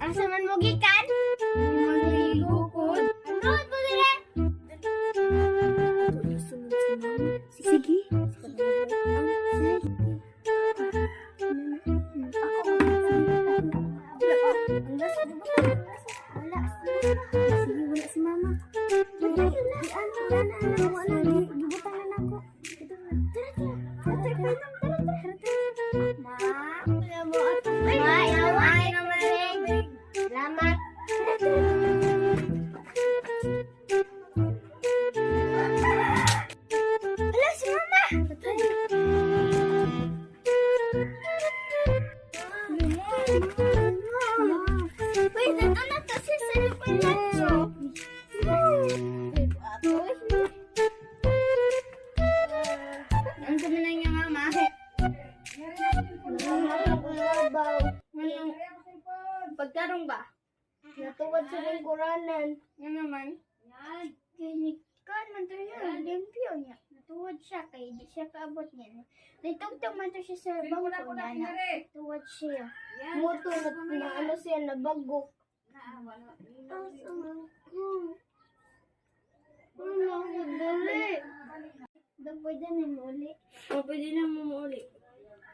Asa man mo gikan? Magigukod. Road mo dire. Sige. Wala si mama. Salamat. Hala, si mama. Wait, ito na to si Salupalacho. Ang dami na niya mama. Pagkarong ba? Natuwad sa lingkuranan. Yan naman. Kinikan man to niya. Limpyo niya. Natuwad siya kay di siya kaabot niya. Nitugtog man to siya sa bangko niya na. Tuwad siya. Moto na ano siya nabagok. Dali. Pwede na muli. O, pwede na mo uli.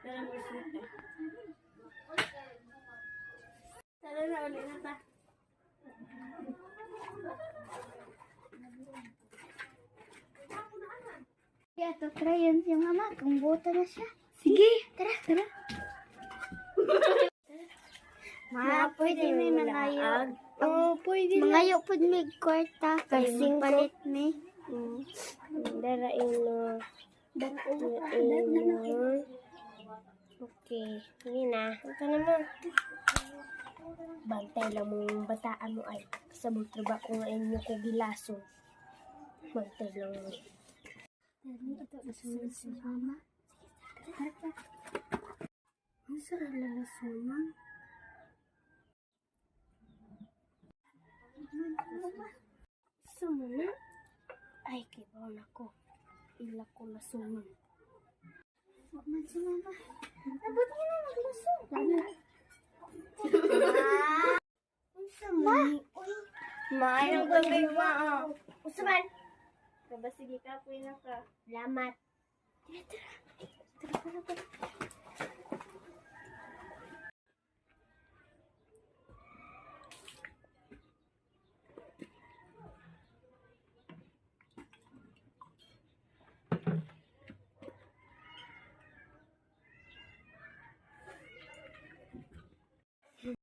Tara mo sita. Tara na uli na ta. Kaya to try yun si mama. Kung buta na siya. Sige. Tara, tara. Ma, pwede may mangayo. Oo, pwede na. Mangayo po may kwarta. Kasing palit may. Dara ino. Okay. Hindi na. Ito naman. Bantay lang mo yung bataan mo ay. Sa trabaho ko nga inyo ko gilaso. Bantay lang mo. Ito, nasunod si mama. Ang sarap lalasungan. Sumuna? Ay, kibaw na ko. Ila ko lasungan. Huwag man si mama. Abot niya na naglasong. Ang sama. May ang gabi ba? Usaman. Sige ka, puwi na ka. Salamat. Tara, tara.